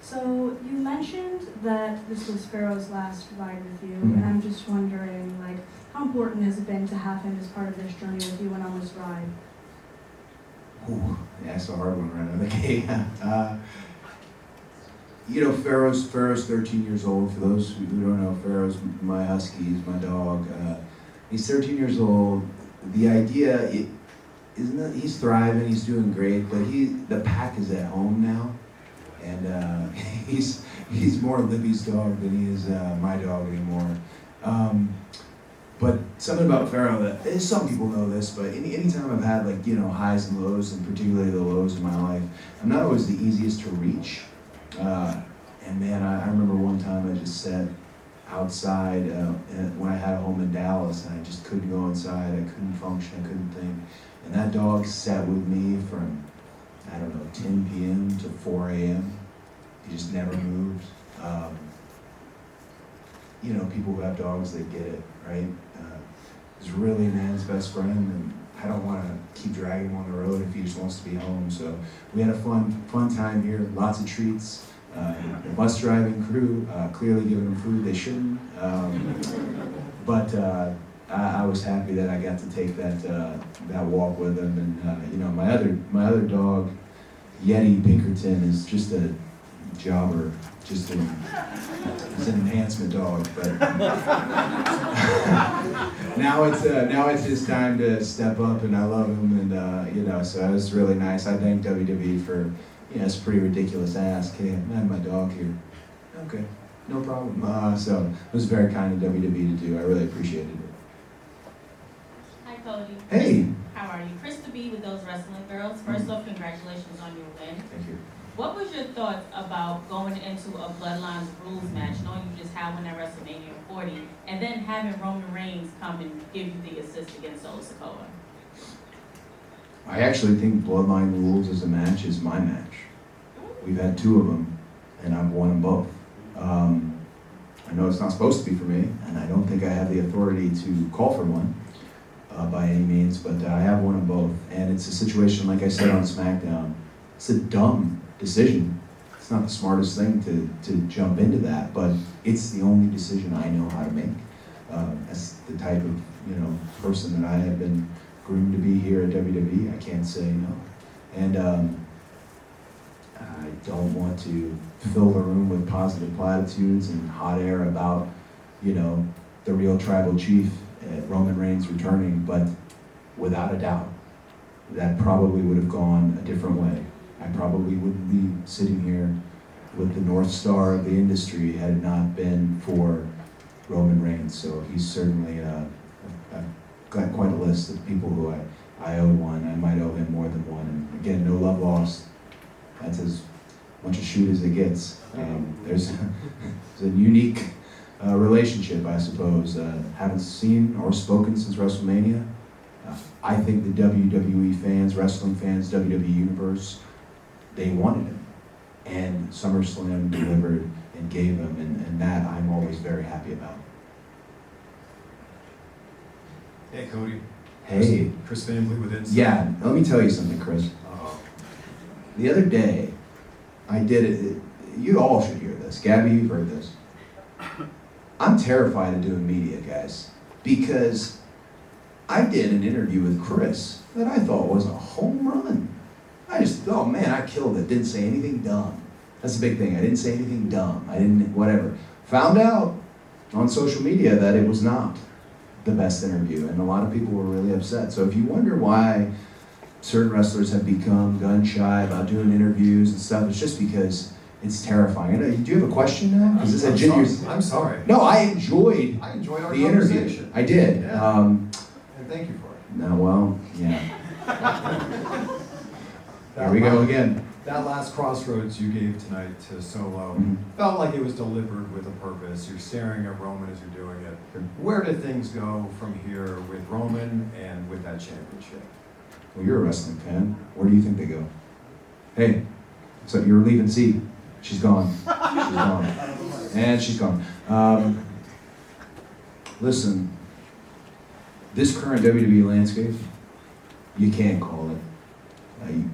So you mentioned that this was Pharaoh's last ride with you, and I'm just wondering, like, how important has it been to have him as part of this journey with you and on this ride? Ooh, yeah, that's a hard one right out of the gate. Pharaoh's 13 years old. For those who don't know, Pharaoh's my husky, he's my dog. He's 13 years old. The idea isn't that he's thriving, he's doing great, but the pack is at home now, and he's more Libby's dog than he is my dog anymore. But something about Pharaoh that some people know this, but anytime I've had highs and lows, and particularly the lows in my life, I'm not always the easiest to reach. And man, I remember one time I just sat outside when I had a home in Dallas, and I just couldn't go inside. I couldn't function. I couldn't think. And that dog sat with me from 10 p.m. to 4 a.m. He just never moved. People who have dogs, they get it, right? He's really a man's best friend, and I don't want to keep dragging him on the road if he just wants to be home. So we had a fun time here, lots of treats. The bus driving crew clearly giving them food they shouldn't. But I was happy that I got to take that walk with him. And my other dog, Yeti Pinkerton, is just a jobber. He's an enhancement dog, but now it's his time to step up, and I love him, and so it was really nice. I thank WWE for, it's a pretty ridiculous ask. Hey, I have my dog here. Okay, no problem. So it was very kind of WWE to do. I really appreciated it. Hi, Cody. Hey. How are you? Krista B with Those Wrestling Girls. First off, congratulations on your win. Thank you. What was your thoughts about going into a Bloodlines rules match, knowing you just had one at WrestleMania 40, and then having Roman Reigns come and give you the assist against Solo Sikoa? I actually think Bloodline Rules as a match is my match. We've had two of them, and I've won them both. I know it's not supposed to be for me, and I don't think I have the authority to call for one by any means, but I have won them both. And it's a situation, like I said on SmackDown, it's a dumb decision. It's not the smartest thing to jump into that, but it's the only decision I know how to make. As the type of person that I have been groomed to be here at WWE, I can't say no. And I don't want to fill the room with positive platitudes and hot air about the real tribal chief, Roman Reigns, returning, but without a doubt, that probably would have gone a different way. I probably wouldn't be sitting here with the North Star of the industry had it not been for Roman Reigns. So he's certainly, I've got quite a list of people who I owe one. I might owe him more than one. And again, no love lost. That's as much a shoot as it gets. There's a unique relationship, I suppose. Haven't seen or spoken since WrestleMania. I think the WWE fans, wrestling fans, WWE Universe, they wanted him. And SummerSlam delivered and gave him, and that I'm always very happy about. Hey, Cody. Hey. Chris Family with Insight. Yeah, let me tell you something, Chris. The other day, I did it. You all should hear this. Gabby, you've heard this. I'm terrified of doing media, guys, because I did an interview with Chris that I thought was a home run. I just thought, man, I killed it. Didn't say anything dumb. That's a big thing. I didn't say anything dumb. I didn't, whatever. Found out on social media that it was not the best interview, and a lot of people were really upset. So if you wonder why certain wrestlers have become gun shy about doing interviews and stuff, it's just because it's terrifying. Do you have a question now? I'm sorry. No, I enjoyed our the conversation. interview. I did. Yeah. And thank you for it. No, well, yeah. There we go again. That last crossroads you gave tonight to Solo felt like it was delivered with a purpose. You're staring at Roman as you're doing it. Where did things go from here with Roman and with that championship? Well, you're a wrestling fan. Where do you think they go? Hey, so you're leaving seat. She's gone. She's gone. And she's gone. Listen, this current WWE landscape, you can't call it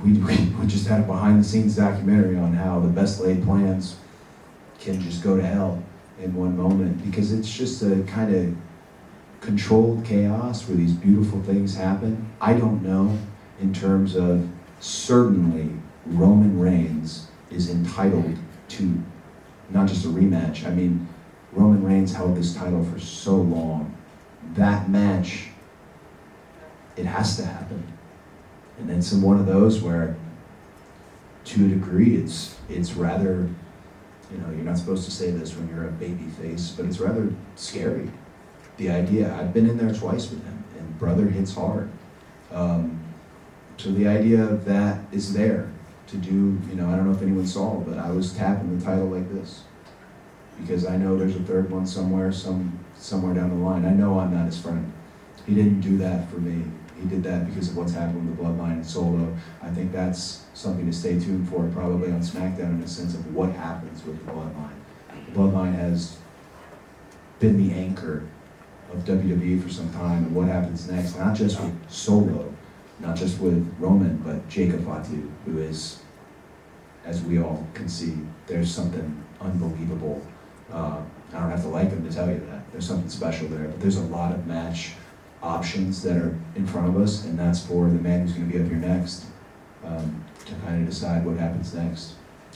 We just had a behind-the-scenes documentary on how the best laid plans can just go to hell in one moment, because it's just a kind of controlled chaos where these beautiful things happen. I don't know in terms of, certainly Roman Reigns is entitled to not just a rematch. I mean, Roman Reigns held this title for so long. That match, it has to happen. And it's one of those where, to a degree, it's rather, you're not supposed to say this when you're a baby face, but it's rather scary. The idea, I've been in there twice with him, and brother hits hard. So the idea of that is there to do, I don't know if anyone saw, but I was tapping the title like this, because I know there's a third one somewhere down the line. I know I'm not his friend. He didn't do that for me. He did that because of what's happened with the Bloodline and Solo. I think that's something to stay tuned for, probably on SmackDown, in a sense of what happens with the Bloodline. The Bloodline has been the anchor of WWE for some time, and what happens next, not just with Solo, not just with Roman, but Jacob Fatu, who is, as we all can see, there's something unbelievable. I don't have to like him to tell you that. There's something special there, but there's a lot of match options that are in front of us, and that's for the man who's going to be up here next, to kind of decide what happens next.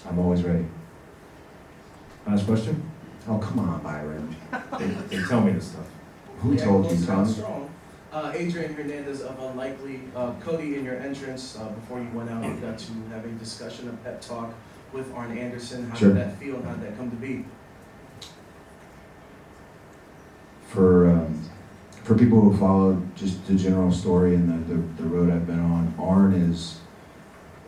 I'm always ready. Last question? Oh, come on, Byron. They tell me this stuff. Who told you, Tom? Strong. Adrian Hernandez of Unlikely. Cody, in your entrance, before you went out, you got to have a discussion, a pep talk with Arn Anderson. How Sure. did that feel, and how did that come to be? For people who followed just the general story and the road I've been on, Arn is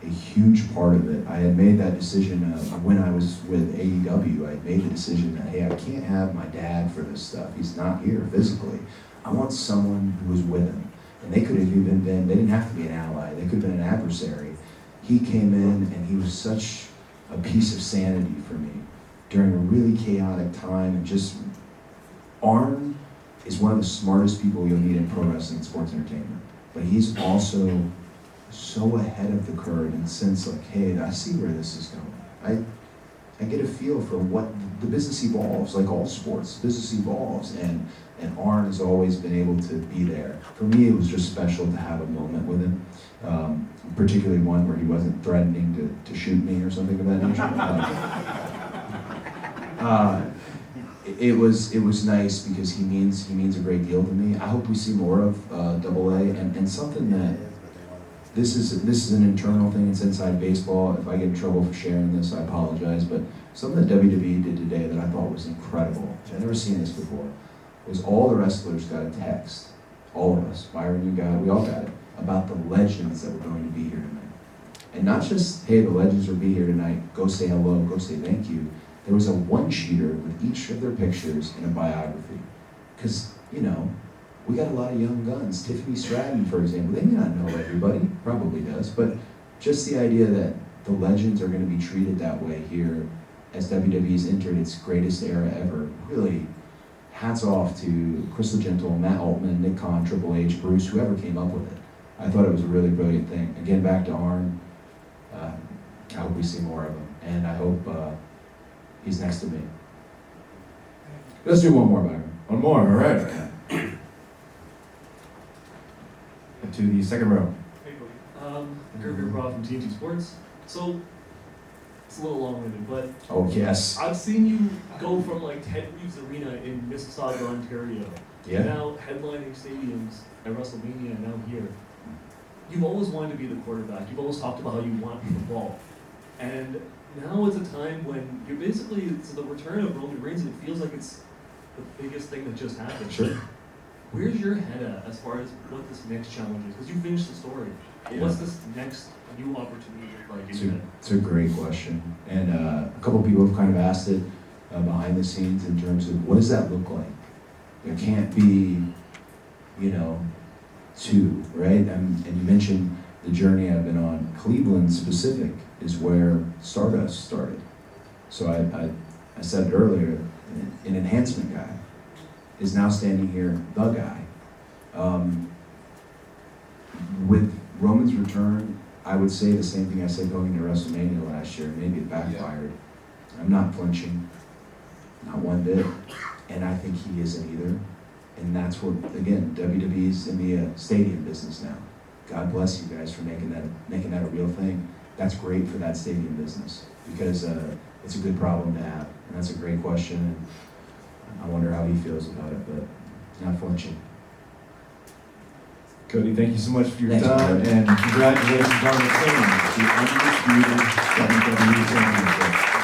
a huge part of it. I had made that decision when I was with AEW. I had made the decision that, hey, I can't have my dad for this stuff. He's not here physically. I want someone who was with him. And they could have even been, they didn't have to be an ally. They could have been an adversary. He came in and he was such a piece of sanity for me during a really chaotic time. And just, Arn is one of the smartest people you'll meet in pro wrestling and sports entertainment. But he's also so ahead of the curve in the sense like, hey, I see where this is going. I get a feel for what the business evolves, like all sports. Business evolves, and Arn has always been able to be there. For me, it was just special to have a moment with him, particularly one where he wasn't threatening to shoot me or something of that nature. It was nice because he means a great deal to me. I hope we see more of AA, and something that this is an internal thing. It's inside baseball. If I get in trouble for sharing this, I apologize. But something that WWE did today that I thought was incredible, I've never seen this before, was all the wrestlers got a text, all of us, Byron, you got it, we all got it, about the legends that were going to be here tonight. And not just, hey, the legends will be here tonight, go say hello, go say thank you. There was a one-sheeter with each of their pictures in a biography. Because, we got a lot of young guns. Tiffany Stratton, for example, they may not know everybody, probably does, but just the idea that the legends are going to be treated that way here as WWE's entered its greatest era ever, really, hats off to Crystal Gentle, Matt Altman, Nick Khan, Triple H, Bruce, whoever came up with it. I thought it was a really brilliant thing. Again, back to Arn, I hope we see more of him, and I hope he's next to me. Let's do one more, Byron. One more, all right. And to the second row. Hey, Cody. Gerber Roth from TNT Sports. So, it's a little long-winded, but Oh, yes. I've seen you go from Ted Reeves Arena in Mississauga, Ontario, to Yeah. now headlining stadiums at WrestleMania and now here. You've always wanted to be the quarterback. You've always talked about how you want the ball. And now it's a time when you're basically, it's the return of Roman Reigns, and it feels like it's the biggest thing that just happened. Sure. Where's your head at as far as what this next challenge is? Because you finished the story. Yeah. What's this next new opportunity look like in your head? It's a great question. And a couple people have kind of asked it behind the scenes in terms of what does that look like? There can't be, two, right? And you mentioned the journey I've been on. Cleveland specific is where Stardust started. So I said it earlier, an enhancement guy is now standing here, the guy. With Roman's return, I would say the same thing I said going into WrestleMania last year. Maybe it backfired. I'm not flinching, not one bit, and I think he isn't either. And that's what, again, WWE's in the stadium business now. God bless you guys for making that a real thing. That's great for that stadium business because it's a good problem to have, and that's a great question. And I wonder how he feels about it, but not flinching. Cody, thank you so much for your Thanks, time, man. and congratulations on the team, the undisputed WWE Championship.